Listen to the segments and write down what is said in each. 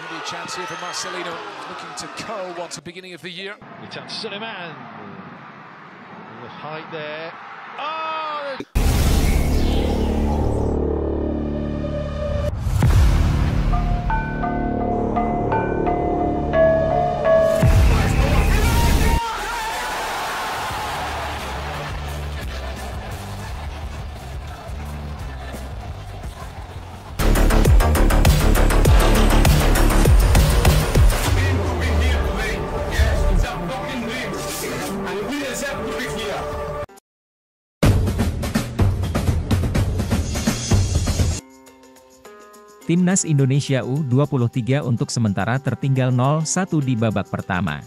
Could be a chance here for Marcelino, looking to curl once at the beginning of the year. Return to Suleiman. The height there. Oh! Timnas Indonesia U23 untuk sementara tertinggal 0-1 di babak pertama.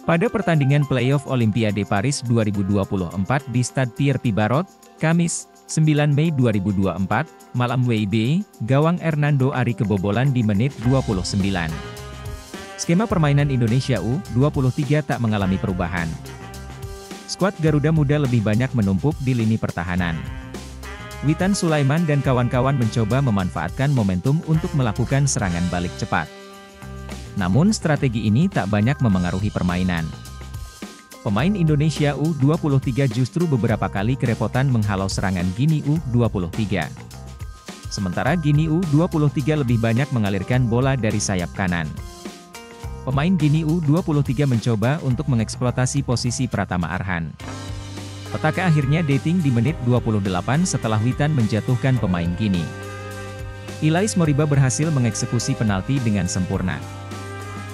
Pada pertandingan playoff Olimpiade Paris 2024 di Stade Pierre-Pibarot, Kamis, 9 Mei 2024, malam WIB, gawang Hernando Ari kebobolan di menit 29. Skema permainan Indonesia U23 tak mengalami perubahan. Skuad Garuda Muda lebih banyak menumpuk di lini pertahanan. Witan Sulaiman dan kawan-kawan mencoba memanfaatkan momentum untuk melakukan serangan balik cepat. Namun strategi ini tak banyak memengaruhi permainan. Pemain Indonesia U23 justru beberapa kali kerepotan menghalau serangan Gini U23. Sementara Gini U23 lebih banyak mengalirkan bola dari sayap kanan. Pemain Gini U23 mencoba untuk mengeksploitasi posisi Pratama Arhan. Petaka akhirnya dating di menit 28 setelah Witan menjatuhkan pemain Gini. Ilais Moriba berhasil mengeksekusi penalti dengan sempurna.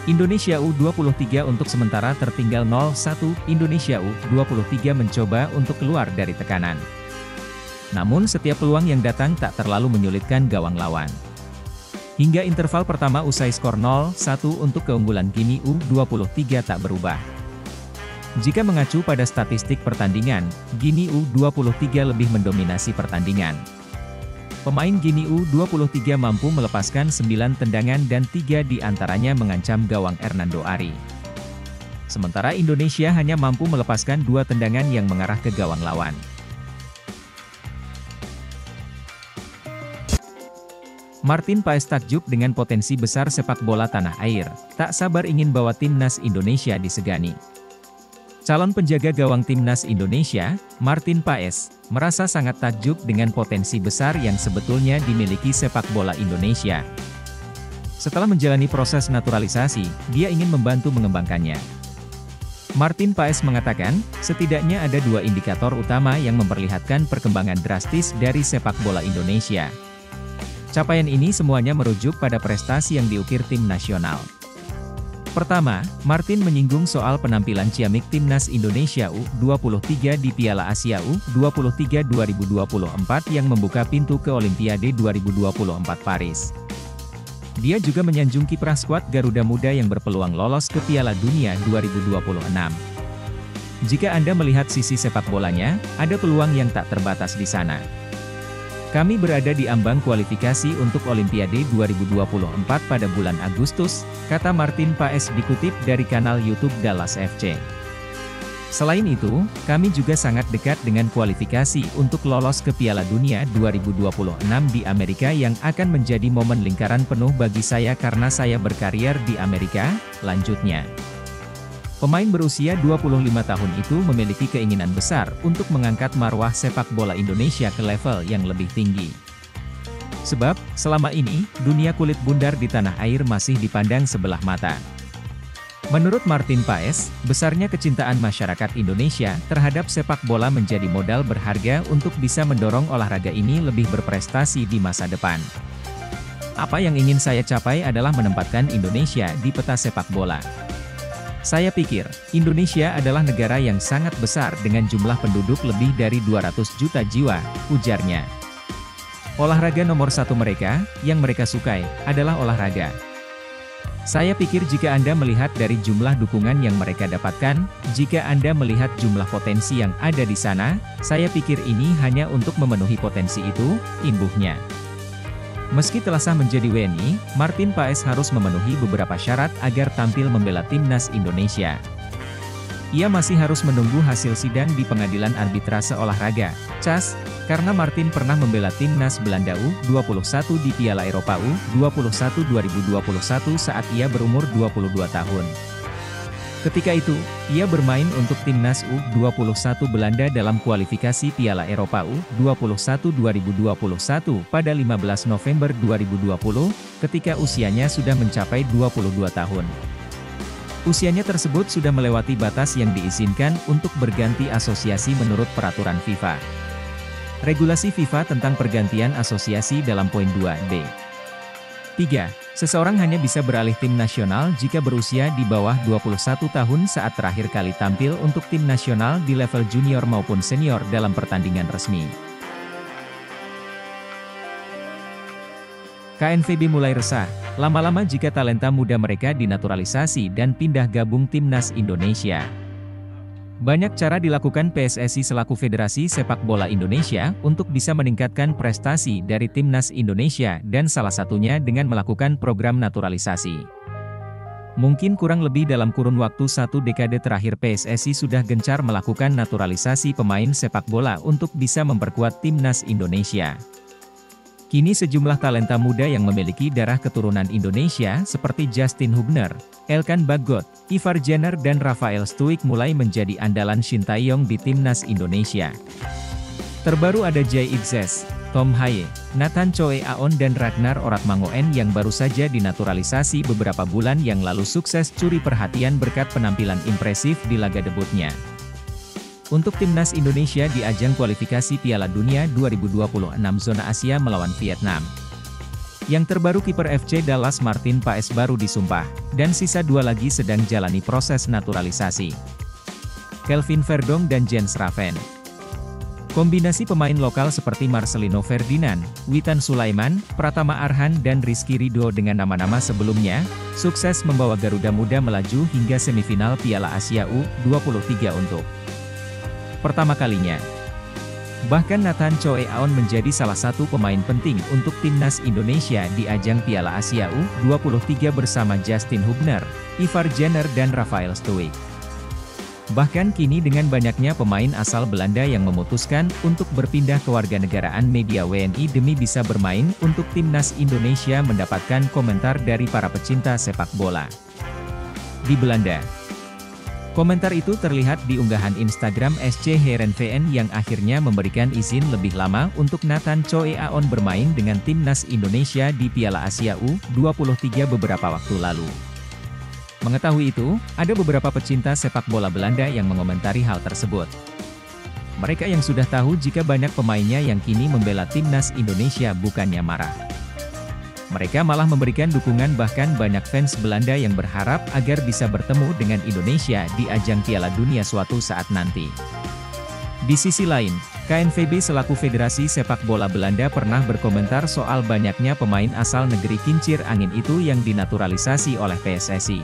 Indonesia U23 untuk sementara tertinggal 0-1, Indonesia U23 mencoba untuk keluar dari tekanan. Namun setiap peluang yang datang tak terlalu menyulitkan gawang lawan. Hingga interval pertama usai skor 0-1 untuk keunggulan Gini U23 tak berubah. Jika mengacu pada statistik pertandingan, Gini U23 lebih mendominasi pertandingan. Pemain Gini U23 mampu melepaskan 9 tendangan dan 3 diantaranya mengancam gawang Hernando Ari. Sementara Indonesia hanya mampu melepaskan 2 tendangan yang mengarah ke gawang lawan. Martin Paes takjub dengan potensi besar sepak bola tanah air, tak sabar ingin bawa timnas Indonesia disegani. Calon penjaga gawang timnas Indonesia, Martin Paes, merasa sangat takjub dengan potensi besar yang sebetulnya dimiliki sepak bola Indonesia. Setelah menjalani proses naturalisasi, dia ingin membantu mengembangkannya. Martin Paes mengatakan, setidaknya ada 2 indikator utama yang memperlihatkan perkembangan drastis dari sepak bola Indonesia. Capaian ini semuanya merujuk pada prestasi yang diukir tim nasional. Pertama, Martin menyinggung soal penampilan ciamik timnas Indonesia U23 di Piala Asia U23 2024 yang membuka pintu ke Olimpiade 2024 Paris. Dia juga menyanjung kiprah skuad Garuda Muda yang berpeluang lolos ke Piala Dunia 2026. Jika Anda melihat sisi sepak bolanya, ada peluang yang tak terbatas di sana. Kami berada di ambang kualifikasi untuk Olimpiade 2024 pada bulan Agustus, kata Martin Paes dikutip dari kanal YouTube Dallas FC. Selain itu, kami juga sangat dekat dengan kualifikasi untuk lolos ke Piala Dunia 2026 di Amerika yang akan menjadi momen lingkaran penuh bagi saya karena saya berkarier di Amerika, lanjutnya. Pemain berusia 25 tahun itu memiliki keinginan besar untuk mengangkat marwah sepak bola Indonesia ke level yang lebih tinggi. Sebab, selama ini, dunia kulit bundar di tanah air masih dipandang sebelah mata. Menurut Martin Paes, besarnya kecintaan masyarakat Indonesia terhadap sepak bola menjadi modal berharga untuk bisa mendorong olahraga ini lebih berprestasi di masa depan. Apa yang ingin saya capai adalah menempatkan Indonesia di peta sepak bola. Saya pikir, Indonesia adalah negara yang sangat besar dengan jumlah penduduk lebih dari 200 juta jiwa, ujarnya. Olahraga nomor 1 mereka, yang mereka sukai, adalah olahraga. Saya pikir jika Anda melihat dari jumlah dukungan yang mereka dapatkan, jika Anda melihat jumlah potensi yang ada di sana, saya pikir ini hanya untuk memenuhi potensi itu, imbuhnya. Meski telah sah menjadi WNI, Martin Paes harus memenuhi beberapa syarat agar tampil membela timnas Indonesia. Ia masih harus menunggu hasil sidang di Pengadilan Arbitrase Olahraga, CAS, karena Martin pernah membela timnas Belanda U21 di Piala Eropa U21 2021 saat ia berumur 22 tahun. Ketika itu, ia bermain untuk timnas U21 Belanda dalam kualifikasi Piala Eropa U21 2021 pada 15 November 2020, ketika usianya sudah mencapai 22 tahun. Usianya tersebut sudah melewati batas yang diizinkan untuk berganti asosiasi menurut peraturan FIFA. Regulasi FIFA tentang pergantian asosiasi dalam poin 2b. 3. Seseorang hanya bisa beralih tim nasional jika berusia di bawah 21 tahun saat terakhir kali tampil untuk tim nasional di level junior maupun senior dalam pertandingan resmi. KNVB mulai resah, lama-lama jika talenta muda mereka dinaturalisasi dan pindah gabung timnas Indonesia. Banyak cara dilakukan PSSI selaku Federasi Sepak Bola Indonesia untuk bisa meningkatkan prestasi dari timnas Indonesia dan salah satunya dengan melakukan program naturalisasi. Mungkin kurang lebih dalam kurun waktu 1 dekade terakhir PSSI sudah gencar melakukan naturalisasi pemain sepak bola untuk bisa memperkuat timnas Indonesia. Kini sejumlah talenta muda yang memiliki darah keturunan Indonesia seperti Justin Hubner, Elkan Bagot, Ivar Jenner dan Rafael Struijk mulai menjadi andalan Shin Tae-yong di timnas Indonesia. Terbaru ada Jay Itzes, Tom Haye, Nathan Choe Aon dan Ragnar Oratmangoen yang baru saja dinaturalisasi beberapa bulan yang lalu sukses curi perhatian berkat penampilan impresif di laga debutnya untuk timnas Indonesia di ajang kualifikasi Piala Dunia 2026 zona Asia melawan Vietnam. Yang terbaru kiper FC Dallas Martin Paes baru disumpah, dan sisa 2 lagi sedang jalani proses naturalisasi. Kelvin Verdong dan Jens Raven. Kombinasi pemain lokal seperti Marcelino Ferdinand, Witan Sulaiman, Pratama Arhan dan Rizky Ridho dengan nama-nama sebelumnya, sukses membawa Garuda Muda melaju hingga semifinal Piala Asia U23 untuk pertama kalinya. Bahkan Nathan Choe Aon menjadi salah satu pemain penting untuk timnas Indonesia di ajang Piala Asia U23 bersama Justin Hubner, Ivar Jenner dan Rafael Struijk. Bahkan kini dengan banyaknya pemain asal Belanda yang memutuskan untuk berpindah kewarganegaraan media WNI demi bisa bermain untuk timnas Indonesia mendapatkan komentar dari para pecinta sepak bola di Belanda. Komentar itu terlihat di unggahan Instagram SC Heerenveen yang akhirnya memberikan izin lebih lama untuk Nathan Choe Aon bermain dengan timnas Indonesia di Piala Asia U23 beberapa waktu lalu. Mengetahui itu, ada beberapa pecinta sepak bola Belanda yang mengomentari hal tersebut. Mereka yang sudah tahu jika banyak pemainnya yang kini membela timnas Indonesia bukannya marah. Mereka malah memberikan dukungan, bahkan banyak fans Belanda yang berharap agar bisa bertemu dengan Indonesia di ajang Piala Dunia suatu saat nanti. Di sisi lain, KNVB selaku Federasi Sepak Bola Belanda pernah berkomentar soal banyaknya pemain asal negeri kincir angin itu yang dinaturalisasi oleh PSSI.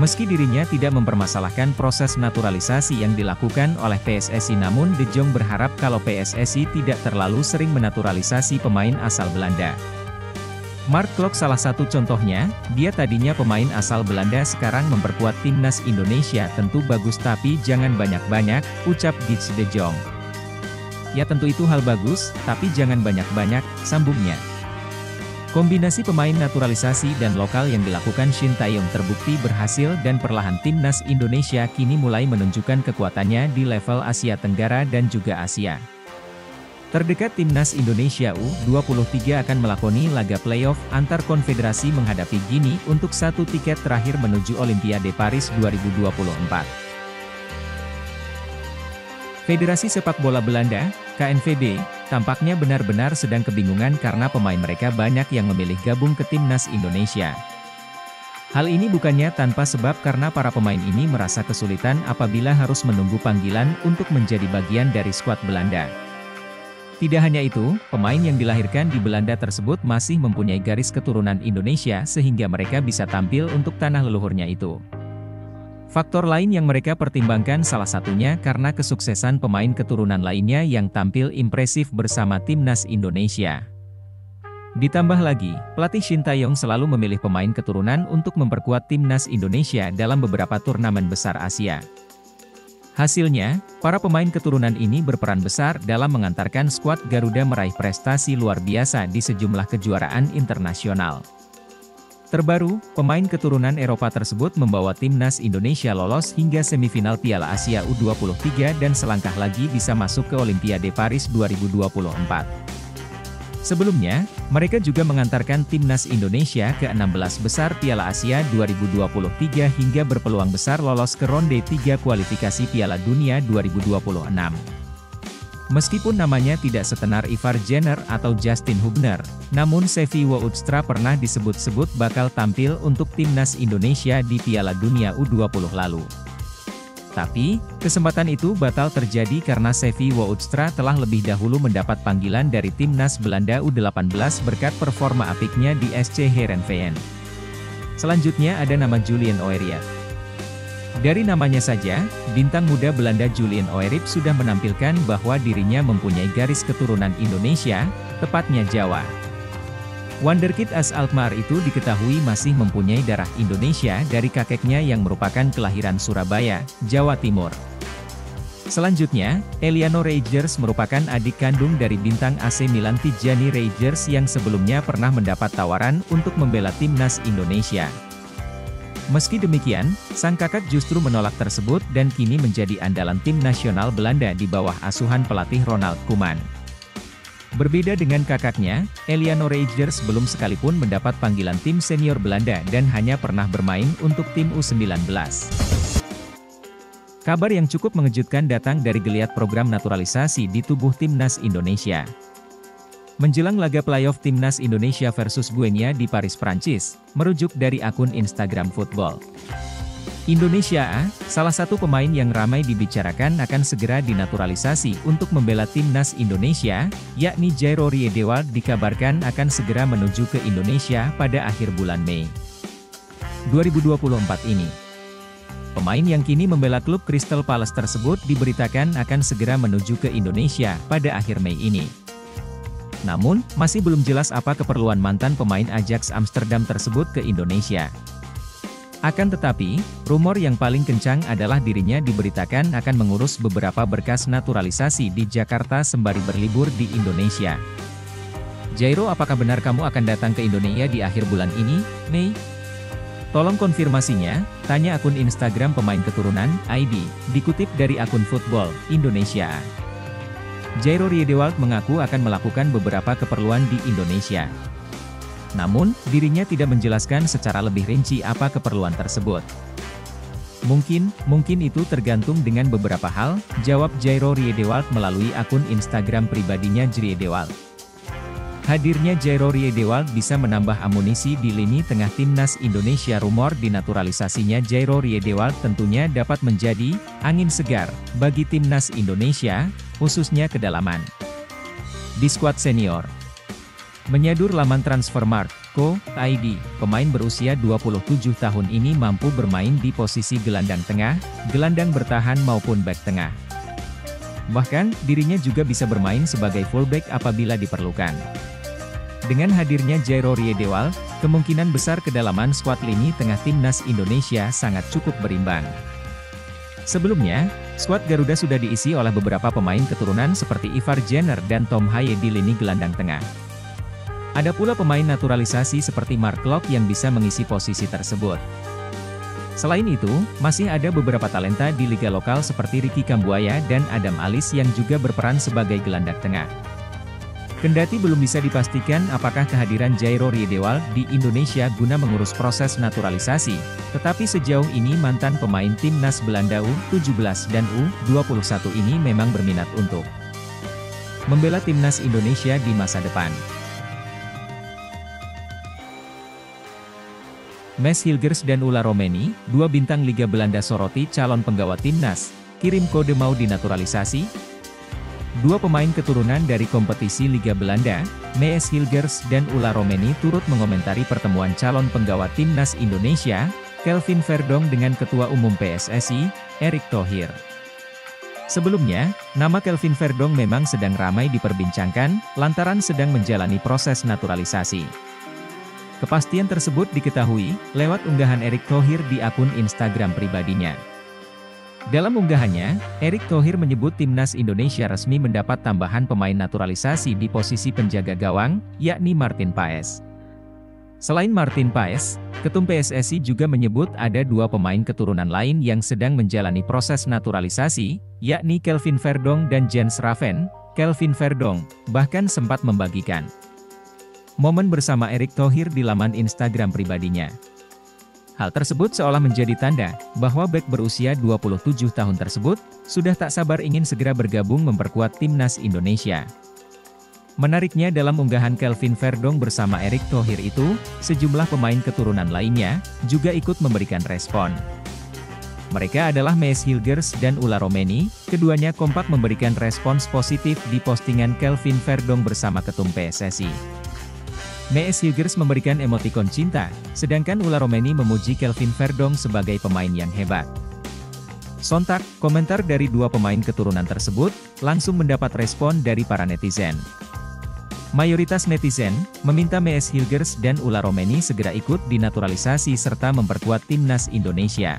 Meski dirinya tidak mempermasalahkan proses naturalisasi yang dilakukan oleh PSSI, namun De Jong berharap kalau PSSI tidak terlalu sering menaturalisasi pemain asal Belanda. Mark Klok salah satu contohnya, dia tadinya pemain asal Belanda sekarang memperkuat timnas Indonesia. Tentu bagus tapi jangan banyak-banyak, ucap Guus De Jong. Ya tentu itu hal bagus, tapi jangan banyak-banyak, sambungnya. Kombinasi pemain naturalisasi dan lokal yang dilakukan Shin Tae-yong terbukti berhasil dan perlahan timnas Indonesia kini mulai menunjukkan kekuatannya di level Asia Tenggara dan juga Asia. Terdekat timnas Indonesia U23 akan melakoni laga playoff antar konfederasi menghadapi Guinea untuk 1 tiket terakhir menuju Olimpiade Paris 2024. Federasi Sepak Bola Belanda, KNVB, tampaknya benar-benar sedang kebingungan karena pemain mereka banyak yang memilih gabung ke timnas Indonesia. Hal ini bukannya tanpa sebab karena para pemain ini merasa kesulitan apabila harus menunggu panggilan untuk menjadi bagian dari skuad Belanda. Tidak hanya itu, pemain yang dilahirkan di Belanda tersebut masih mempunyai garis keturunan Indonesia sehingga mereka bisa tampil untuk tanah leluhurnya itu. Faktor lain yang mereka pertimbangkan salah satunya karena kesuksesan pemain keturunan lainnya yang tampil impresif bersama timnas Indonesia. Ditambah lagi, pelatih Shin Tae-yong selalu memilih pemain keturunan untuk memperkuat timnas Indonesia dalam beberapa turnamen besar Asia. Hasilnya, para pemain keturunan ini berperan besar dalam mengantarkan skuad Garuda meraih prestasi luar biasa di sejumlah kejuaraan internasional. Terbaru, pemain keturunan Eropa tersebut membawa timnas Indonesia lolos hingga semifinal Piala Asia U23 dan selangkah lagi bisa masuk ke Olimpiade Paris 2024. Sebelumnya, mereka juga mengantarkan timnas Indonesia ke 16 besar Piala Asia 2023 hingga berpeluang besar lolos ke ronde 3 kualifikasi Piala Dunia 2026. Meskipun namanya tidak setenar Ivar Jenner atau Justin Hubner, namun Xavi Woudstra pernah disebut-sebut bakal tampil untuk timnas Indonesia di Piala Dunia U20 lalu. Tapi, kesempatan itu batal terjadi karena Xavi Woudstra telah lebih dahulu mendapat panggilan dari timnas Belanda U18 berkat performa apiknya di SC Heerenveen. Selanjutnya ada nama Julian Oeriep. Dari namanya saja, bintang muda Belanda Julian Oeriep sudah menampilkan bahwa dirinya mempunyai garis keturunan Indonesia, tepatnya Jawa. Wonderkid AS Alkmaar itu diketahui masih mempunyai darah Indonesia dari kakeknya yang merupakan kelahiran Surabaya, Jawa Timur. Selanjutnya, Eliano Reijers merupakan adik kandung dari bintang AC Milan Tijjani Reijers yang sebelumnya pernah mendapat tawaran untuk membela timnas Indonesia. Meski demikian, sang kakak justru menolak tersebut dan kini menjadi andalan tim nasional Belanda di bawah asuhan pelatih Ronald Koeman. Berbeda dengan kakaknya, Eliano Reijers belum sekalipun mendapat panggilan tim senior Belanda dan hanya pernah bermain untuk tim U19. Kabar yang cukup mengejutkan datang dari geliat program naturalisasi di tubuh timnas Indonesia. Menjelang laga playoff timnas Indonesia versus Guinea di Paris, Prancis, merujuk dari akun Instagram Football Indonesia A, salah satu pemain yang ramai dibicarakan akan segera dinaturalisasi untuk membela timnas Indonesia, yakni Jairo Riedewald dikabarkan akan segera menuju ke Indonesia pada akhir bulan Mei 2024 ini. Pemain yang kini membela klub Crystal Palace tersebut diberitakan akan segera menuju ke Indonesia pada akhir Mei ini. Namun, masih belum jelas apa keperluan mantan pemain Ajax Amsterdam tersebut ke Indonesia. Akan tetapi, rumor yang paling kencang adalah dirinya diberitakan akan mengurus beberapa berkas naturalisasi di Jakarta sembari berlibur di Indonesia. Jairo, apakah benar kamu akan datang ke Indonesia di akhir bulan ini, Mei? Tolong konfirmasinya, tanya akun Instagram pemain keturunan, ID, dikutip dari akun Football Indonesia. Jairo Riedewald mengaku akan melakukan beberapa keperluan di Indonesia. Namun, dirinya tidak menjelaskan secara lebih rinci apa keperluan tersebut. Mungkin itu tergantung dengan beberapa hal, jawab Jairo Riedewald melalui akun Instagram pribadinya Riedewald. Hadirnya Jairo Riedewald bisa menambah amunisi di lini tengah timnas Indonesia. Rumor dinaturalisasinya Jairo Riedewald tentunya dapat menjadi angin segar bagi timnas Indonesia, khususnya kedalaman di skuad senior. Menyadur laman Transfermarkt.co.id, pemain berusia 27 tahun ini mampu bermain di posisi gelandang tengah, gelandang bertahan maupun bek tengah. Bahkan, dirinya juga bisa bermain sebagai fullback apabila diperlukan. Dengan hadirnya Jairo Riedewald, kemungkinan besar kedalaman skuad lini tengah timnas Indonesia sangat cukup berimbang. Sebelumnya, skuad Garuda sudah diisi oleh beberapa pemain keturunan seperti Ivar Jenner dan Tom Haye di lini gelandang tengah. Ada pula pemain naturalisasi seperti Mark Klok yang bisa mengisi posisi tersebut. Selain itu, masih ada beberapa talenta di liga lokal seperti Ricky Kambuaya dan Adam Alis yang juga berperan sebagai gelandang tengah. Kendati belum bisa dipastikan apakah kehadiran Jairo Riedewald di Indonesia guna mengurus proses naturalisasi, tetapi sejauh ini mantan pemain timnas Belanda U17 dan U21 ini memang berminat untuk membela timnas Indonesia di masa depan. Mads Hilgers dan Ulla Romani, dua bintang Liga Belanda soroti calon penggawa timnas, kirim kode mau dinaturalisasi. Dua pemain keturunan dari kompetisi Liga Belanda, Mads Hilgers dan Ulla Romani turut mengomentari pertemuan calon penggawa timnas Indonesia, Kelvin Verdonk dengan Ketua Umum PSSI, Erick Thohir. Sebelumnya, nama Kelvin Verdong memang sedang ramai diperbincangkan, lantaran sedang menjalani proses naturalisasi. Kepastian tersebut diketahui lewat unggahan Erick Thohir di akun Instagram pribadinya. Dalam unggahannya, Erick Thohir menyebut timnas Indonesia resmi mendapat tambahan pemain naturalisasi di posisi penjaga gawang, yakni Martin Paes. Selain Martin Paes, Ketum PSSI juga menyebut ada 2 pemain keturunan lain yang sedang menjalani proses naturalisasi, yakni Kelvin Verdong dan Jens Raven. Kelvin Verdong bahkan sempat membagikan momen bersama Erick Thohir di laman Instagram pribadinya. Hal tersebut seolah menjadi tanda bahwa bek berusia 27 tahun tersebut sudah tak sabar ingin segera bergabung memperkuat timnas Indonesia. Menariknya dalam unggahan Kelvin Verdong bersama Erick Thohir itu, sejumlah pemain keturunan lainnya juga ikut memberikan respon. Mereka adalah Mees Hilgers dan Ulla Romeni, keduanya kompak memberikan respons positif di postingan Kelvin Verdong bersama Ketum PSSI. Mees Hilgers memberikan emotikon cinta, sedangkan Ulla Romeni memuji Kelvin Verdong sebagai pemain yang hebat. Sontak, komentar dari 2 pemain keturunan tersebut, langsung mendapat respon dari para netizen. Mayoritas netizen meminta Mees Hilgers dan Ulla Romeni segera ikut dinaturalisasi serta memperkuat timnas Indonesia.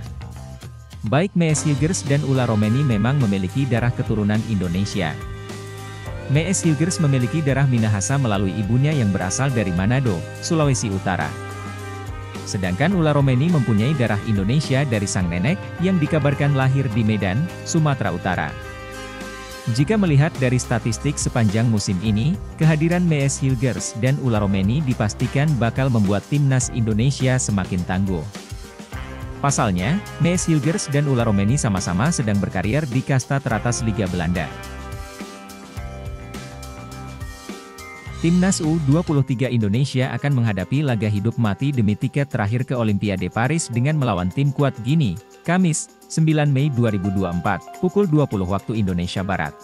Baik Mees Hilgers dan Ulla Romeni memang memiliki darah keturunan Indonesia. Mees Hilgers memiliki darah Minahasa melalui ibunya yang berasal dari Manado, Sulawesi Utara. Sedangkan Ulla Romeni mempunyai darah Indonesia dari sang nenek, yang dikabarkan lahir di Medan, Sumatera Utara. Jika melihat dari statistik sepanjang musim ini, kehadiran Mees Hilgers dan Ulla Romeni dipastikan bakal membuat timnas Indonesia semakin tangguh. Pasalnya, Mees Hilgers dan Ulla Romeni sama-sama sedang berkarir di kasta teratas Liga Belanda. Timnas U23 Indonesia akan menghadapi laga hidup mati demi tiket terakhir ke Olimpiade Paris dengan melawan tim kuat Guinea, Kamis, 9 Mei 2024, pukul 20 waktu Indonesia Barat.